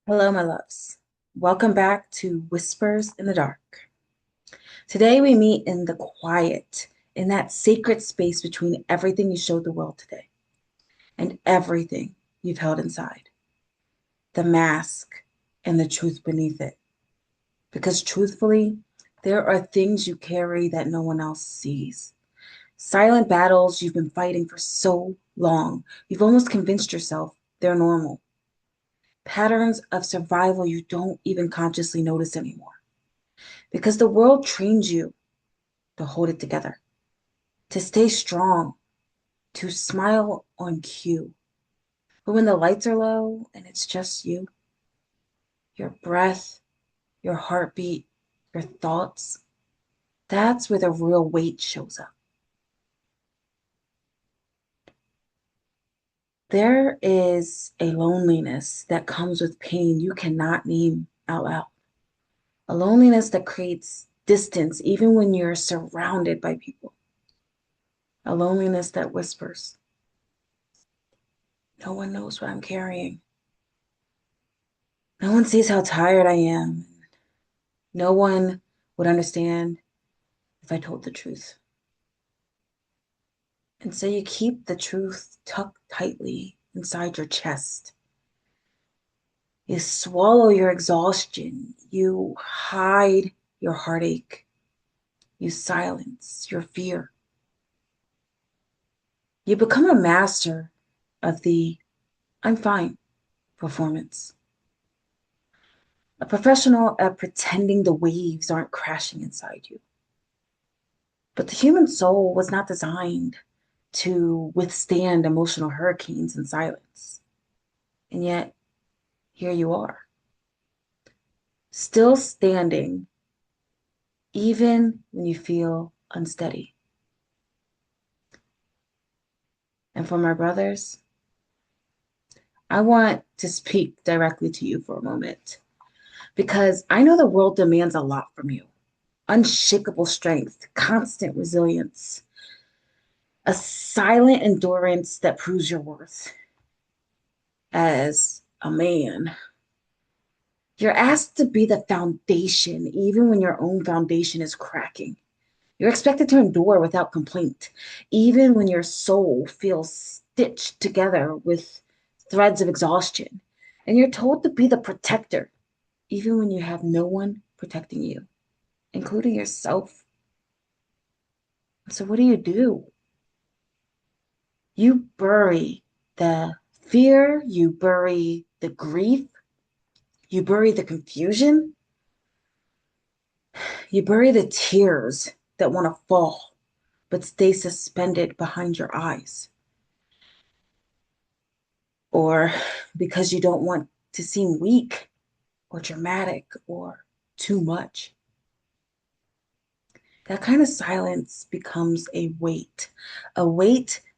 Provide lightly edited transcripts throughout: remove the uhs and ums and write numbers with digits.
Hello, my loves. Welcome back to Whispers in the Dark. Today we meet in the quiet, in that sacred space between everything you showed the world today and everything you've held inside, the mask and the truth beneath it. Because truthfully, there are things you carry that no one else sees. Silent battles you've been fighting for so long, you've almost convinced yourself they're normal. Patterns of survival you don't even consciously notice anymore. Because the world trains you to hold it together, to stay strong, to smile on cue. But when the lights are low and it's just you, your breath, your heartbeat, your thoughts, that's where the real weight shows up. There is a loneliness that comes with pain you cannot name out loud. A loneliness that creates distance even when you're surrounded by people. A loneliness that whispers, no one knows what I'm carrying. No one sees how tired I am. No one would understand if I told the truth. And so you keep the truth tucked tightly inside your chest. You swallow your exhaustion. You hide your heartache. You silence your fear. You become a master of the I'm fine performance. A professional at pretending the waves aren't crashing inside you. But the human soul was not designed to withstand emotional hurricanes in silence. And yet, here you are, still standing, even when you feel unsteady. And for my brothers, I want to speak directly to you for a moment because I know the world demands a lot from you: unshakable strength, constant resilience, a silent endurance that proves your worth as a man. You're asked to be the foundation, even when your own foundation is cracking. You're expected to endure without complaint, even when your soul feels stitched together with threads of exhaustion. And you're told to be the protector, even when you have no one protecting you, including yourself. So, what do? You bury the fear, you bury the grief, you bury the confusion, you bury the tears that want to fall but stay suspended behind your eyes. Or because you don't want to seem weak or dramatic or too much. That kind of silence becomes a weight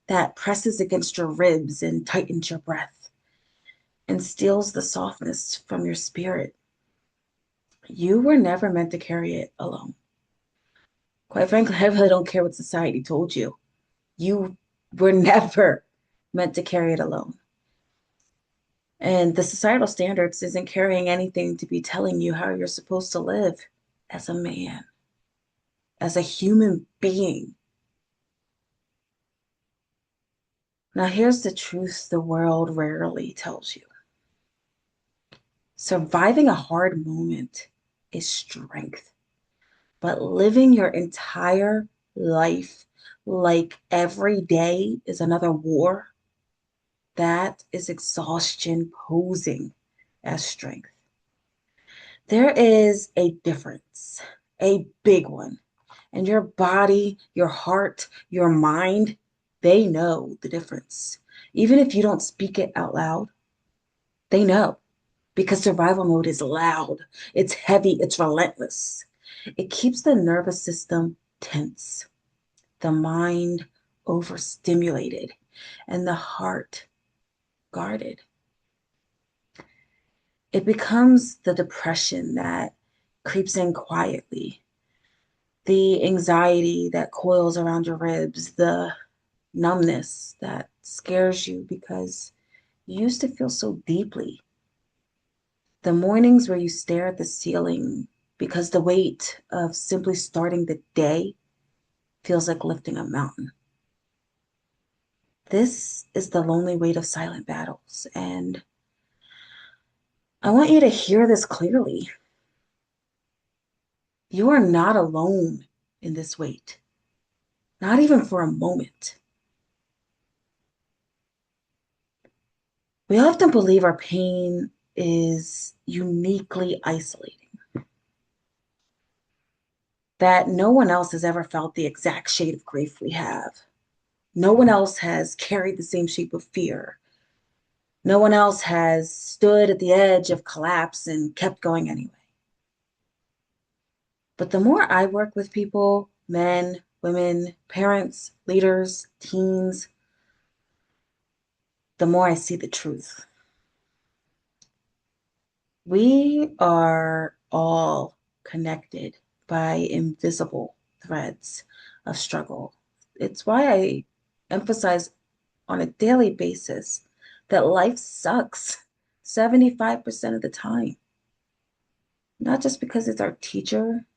that presses against your ribs and tightens your breath and steals the softness from your spirit. You were never meant to carry it alone. Quite frankly, I really don't care what society told you. You were never meant to carry it alone. And the societal standards isn't carrying anything to be telling you how you're supposed to live as a man, as a human being. Now, here's the truth the world rarely tells you: surviving a hard moment is strength, but living your entire life like every day is another war, that is exhaustion posing as strength. There is a difference, a big one. And your body, your heart, your mind, they know the difference. Even if you don't speak it out loud, they know because survival mode is loud, it's heavy, it's relentless. It keeps the nervous system tense, the mind overstimulated, and the heart guarded. It becomes the depression that creeps in quietly, the anxiety that coils around your ribs, the numbness that scares you because you used to feel so deeply. The mornings where you stare at the ceiling because the weight of simply starting the day feels like lifting a mountain. This is the lonely weight of silent battles. And I want you to hear this clearly. You are not alone in this weight, not even for a moment. We often believe our pain is uniquely isolating, that no one else has ever felt the exact shade of grief we have. No one else has carried the same shape of fear. No one else has stood at the edge of collapse and kept going anyway. But the more I work with people, men, women, parents, leaders, teens, the more I see the truth. We are all connected by invisible threads of struggle. It's why I emphasize on a daily basis that life sucks 75% of the time. Not just because it's our teacher,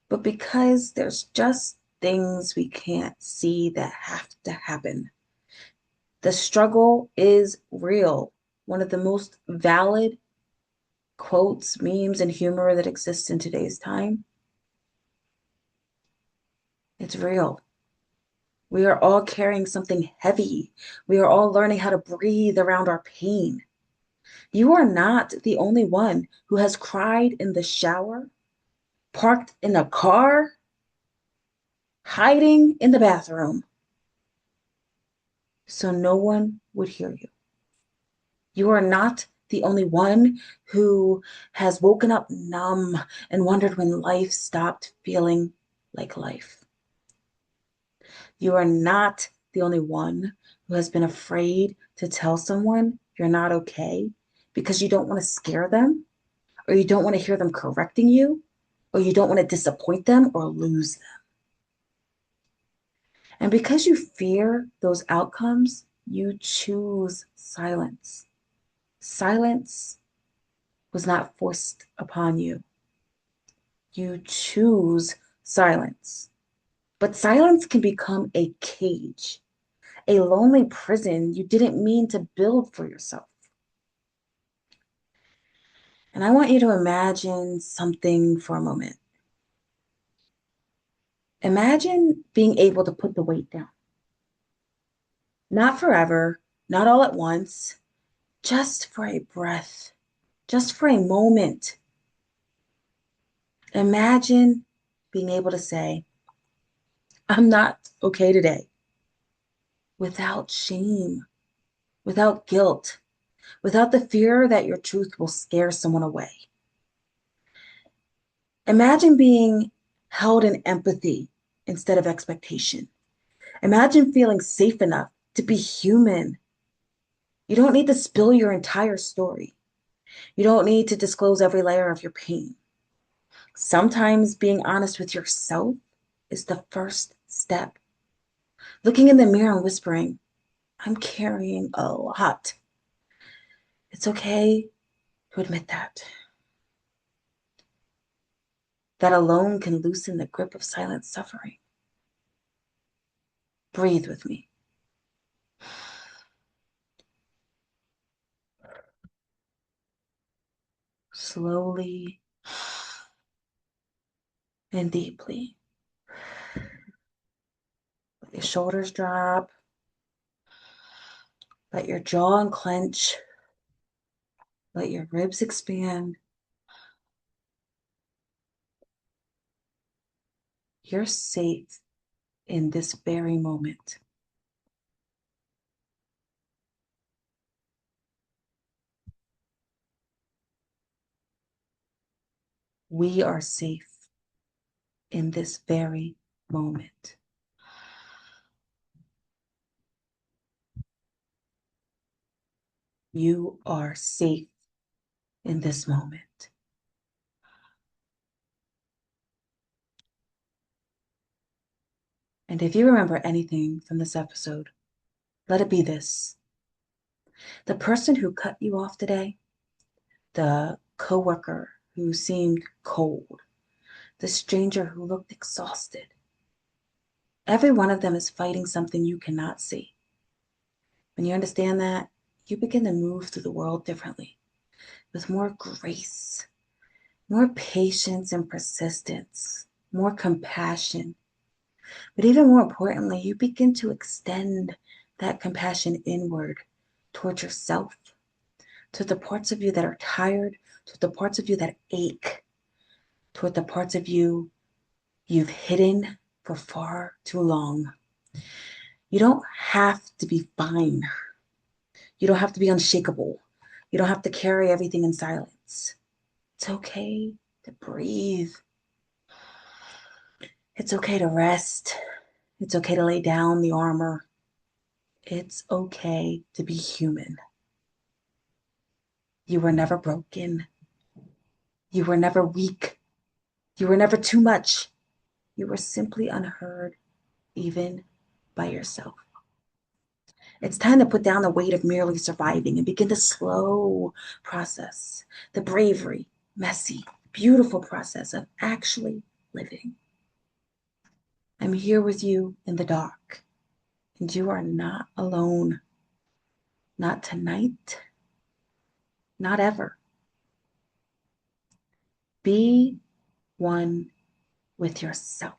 but because there's just things we can't see that have to happen. The struggle is real. One of the most valid quotes, memes, and humor that exists in today's time. It's real. We are all carrying something heavy. We are all learning how to breathe around our pain. You are not the only one who has cried in the shower, parked in a car, hiding in the bathroom, so no one would hear you. You are not the only one who has woken up numb and wondered when life stopped feeling like life. You are not the only one who has been afraid to tell someone you're not okay because you don't want to scare them, or you don't want to hear them correcting you, or you don't want to disappoint them or lose them. And because you fear those outcomes, you choose silence. Silence was not forced upon you. You choose silence. But silence can become a cage, a lonely prison you didn't mean to build for yourself. And I want you to imagine something for a moment. Imagine being able to put the weight down. Not forever, not all at once, just for a breath, just for a moment. Imagine being able to say, I'm not okay today, without shame, without guilt, without the fear that your truth will scare someone away. Imagine being held in empathy instead of expectation. Imagine feeling safe enough to be human. You don't need to spill your entire story. You don't need to disclose every layer of your pain. Sometimes being honest with yourself is the first step. Looking in the mirror and whispering, I'm carrying a lot. It's okay to admit that. That alone can loosen the grip of silent suffering. Breathe with me. Slowly and deeply. Let your shoulders drop. Let your jaw unclench. Let your ribs expand. You're safe in this very moment. We are safe in this very moment. You are safe in this moment. And if you remember anything from this episode, let it be this. The person who cut you off today the coworker who seemed cold, the stranger who looked exhausted. Every one of them is fighting something you cannot see. When you understand that, you begin to move through the world differently, with more grace, more patience and persistence, more compassion. But even more importantly, you begin to extend that compassion inward towards yourself, to the parts of you that are tired, to the parts of you that ache, toward the parts of you you've hidden for far too long. You don't have to be fine. You don't have to be unshakable. You don't have to carry everything in silence. It's okay to breathe. It's okay to rest. It's okay to lay down the armor. It's okay to be human. You were never broken. You were never weak. You were never too much. You were simply unheard, even by yourself. It's time to put down the weight of merely surviving and begin the slow process, the bravery, messy, beautiful process of actually living. I'm here with you in the dark, and you are not alone. Not tonight, not ever. Be one with yourself.